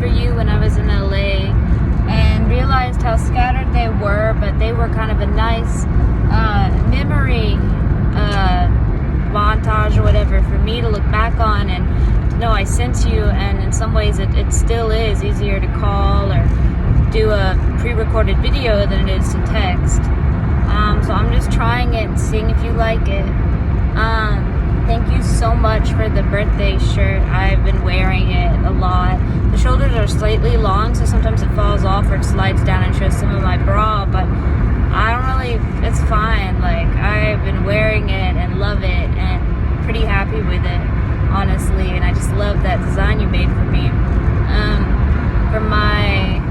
for you when I was in LA, and realized how scattered they were, but they were kind of a nice memory montage or whatever for me to look back on and to know I sent you. And in some ways it still is easier to call or do a pre-recorded video than it is to text. So I'm just trying it and seeing if you like it. Thank you so much for the birthday shirt. I've been wearing it a lot. The shoulders are slightly long, so sometimes it falls off or it slides down and shows some of my bra, but I don't really, it's fine. Like, I've been wearing it and love it and pretty happy with it, honestly, and I just love that design you made for me. For my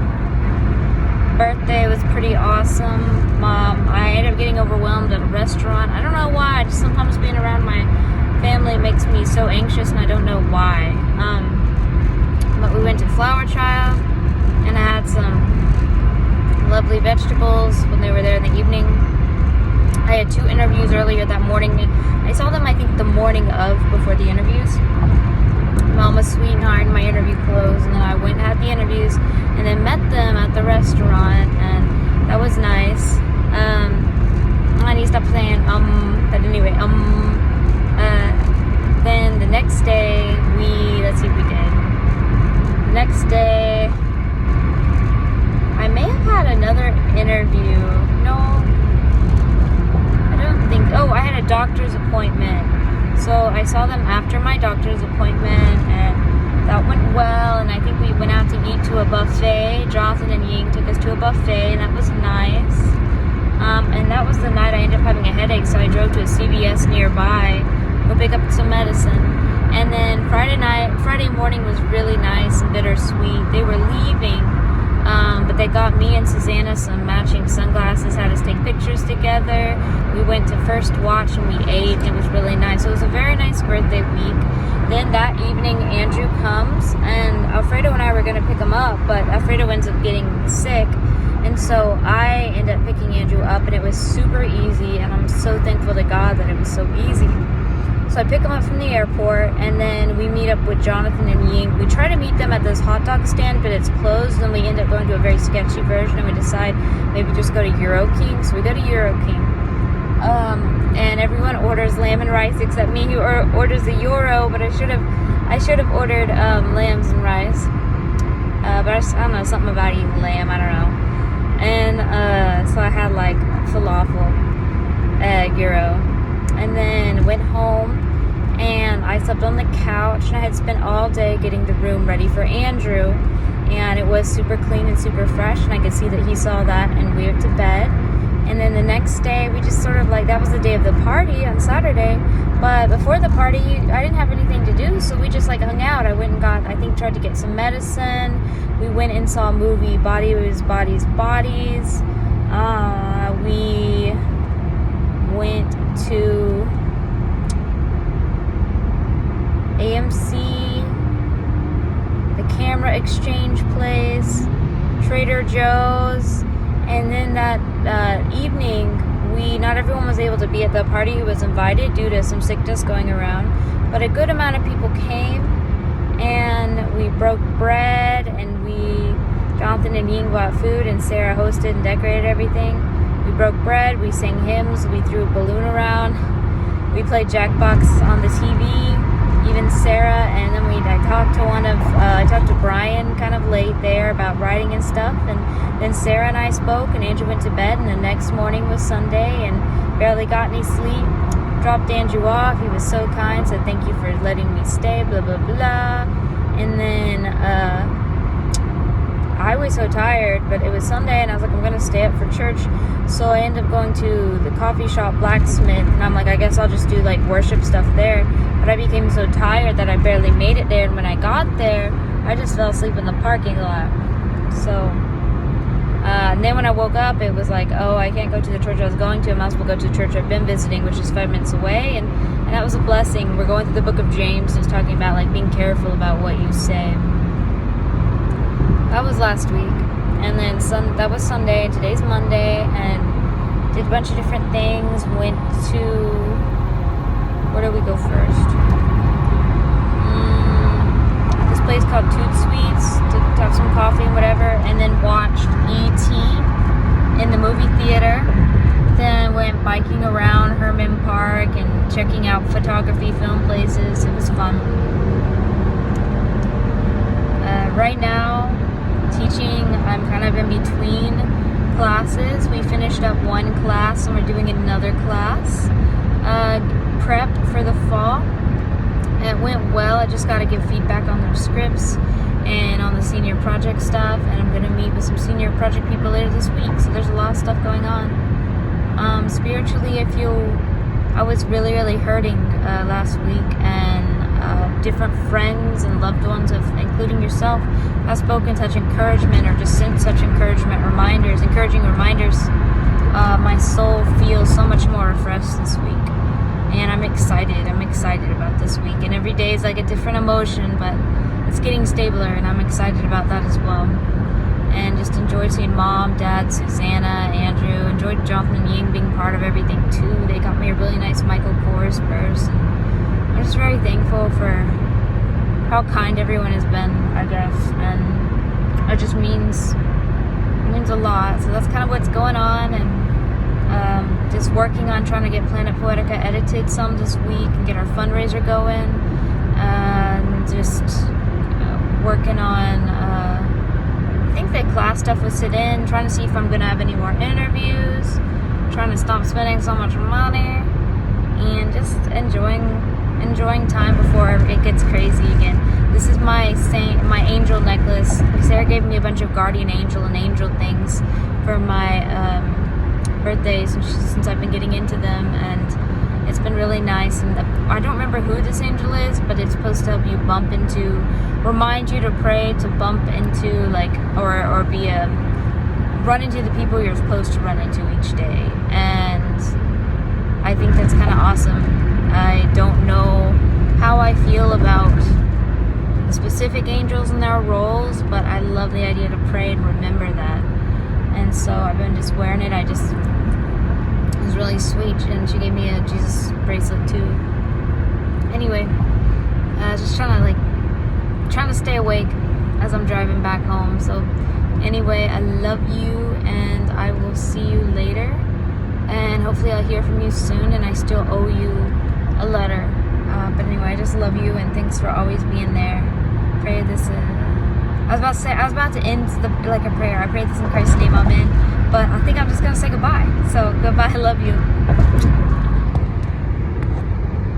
birthday, it was pretty awesome. I ended up getting overwhelmed at a restaurant. I don't know why, just sometimes being around my family makes me so anxious and I don't know why. But we went to Flower Child and I had some lovely vegetables when they were there in the evening. I had 2 interviews earlier that morning. I saw them, I think, the morning of, before the interviews. Mama Sweetheart, my interview closed, and then I went and had the interviews and then met them at the restaurant, and that was nice. And he stopped saying but anyway, then the next day let's see what we did. The next day I may have had another interview. No, I don't think. Oh, I had a doctor's appointment. So I saw them after my doctor's appointment, and that went well. And I think we went out to eat to a buffet. Jonathan and Ying took us to a buffet, and that was nice. And that was the night I ended up having a headache, so I drove to a CVS nearby, go pick up some medicine. And then Friday morning was really nice and bittersweet. They were leaving, but they got me and Susanna some matching sunglasses, had us take pictures together. We went to First Watch and we ate. It was really nice. So it was a very nice birthday week. Then that evening, Andrew comes, and Alfredo and I were going to pick him up, but Alfredo ends up getting sick. And so I ended up picking Andrew up, and it was super easy, and I'm so thankful to God that it was so easy. So I pick him up from the airport, and then we meet up with Jonathan and Ying. We try to meet them at this hot dog stand, but it's closed, and we end up going to a very sketchy version, and we decide maybe just go to Euro King. So we go to Euro King. And everyone orders lamb and rice except me, who orders a Euro, but I should have ordered lambs and rice. But I don't know, something about eating lamb, I don't know. And so I had like falafel, gyro, and then went home and I slept on the couch, and I had spent all day getting the room ready for Andrew, and it was super clean and super fresh, and I could see that he saw that, and we went to bed. And then the next day we just sort of like, that was the day of the party on Saturday, but before the party I didn't have anything to do, so we just like hung out. I went and tried to get some medicine. We went and saw a movie, Bodies. We went to AMC, the Camera Exchange place, Trader Joe's, and then that evening, not everyone was able to be at the party who was invited due to some sickness going around, but a good amount of people came, and we broke bread, and Jonathan and Ying bought food, and Sarah hosted and decorated everything. We broke bread, we sang hymns, we threw a balloon around, we played Jackbox on the TV, even Sarah, and then I talked to Brian kind of late there about writing and stuff, and then Sarah and I spoke, and Andrew went to bed, and the next morning was Sunday, and barely got any sleep. Dropped Andrew off, he was so kind, said thank you for letting me stay, blah blah blah. And then I was so tired, but it was Sunday, and I was like, I'm gonna stay up for church. So I ended up going to the coffee shop Blacksmith, and I'm like, I guess I'll just do like worship stuff there. But I became so tired that I barely made it there, and when I got there, I just fell asleep in the parking lot. So and then when I woke up, it was like, oh, I can't go to the church I was going to. I might as well go to the church I've been visiting, which is 5 minutes away, and that was a blessing. We're going through the book of James, and it's talking about like being careful about what you say. That was last week, and then that was Sunday, and today's Monday, and did a bunch of different things. Went to, where did we go first? This place called Toot Sweets to have coffee and whatever, and then watched E.T. in the movie theater. Then went biking around Herman Park and checking out photography film places. It was fun. Right now, teaching, I'm kind of in between classes. We finished up one class and we're doing another class. Prep for the fall. It went well. I just got to give feedback on their scripts and on the senior project stuff, and I'm going to meet with some senior project people later this week. So there's a lot of stuff going on. Spiritually, I was really, really hurting last week, and different friends and loved ones, including yourself, have spoken such encouragement or just sent such encouraging reminders. My soul feels so much more refreshed this week, and I'm excited about this week. And every day is like a different emotion, but it's getting stabler, and I'm excited about that as well. And just enjoyed seeing Mom, Dad, Susanna, Andrew. Enjoyed Jonathan and Ying being part of everything too. They got me a really nice Michael Kors purse. And I'm just very thankful for how kind everyone has been, I guess. And it just means a lot. So that's kind of what's going on. And just working on trying to get Planet Poetica edited some this week and get our fundraiser going. And just working on... I think the class stuff will sit in, trying to see if I'm going to have any more interviews, trying to stop spending so much money, and just enjoying time before it gets crazy again. This is my angel necklace. Sarah gave me a bunch of guardian angel and angel things for my birthday since I've been getting into them, and it's been really nice. And I don't remember who this angel is, but it's supposed to help you remind you to pray, to bump into, or be run into the people you're supposed to run into each day. And I think that's kind of awesome. I don't know how I feel about the specific angels and their roles, but I love the idea to pray and remember that. And so I've been just wearing it. It was really sweet, and she gave me a Jesus bracelet too. Anyway, just trying to stay awake as I'm driving back home. So anyway, I love you, and I will see you later, and hopefully I'll hear from you soon, and I still owe you a letter. But anyway, I just love you, and thanks for always being there. Pray this I was about to end a prayer. I pray this in Christ's name, amen. But I think I'm just gonna say goodbye. So goodbye, I love you.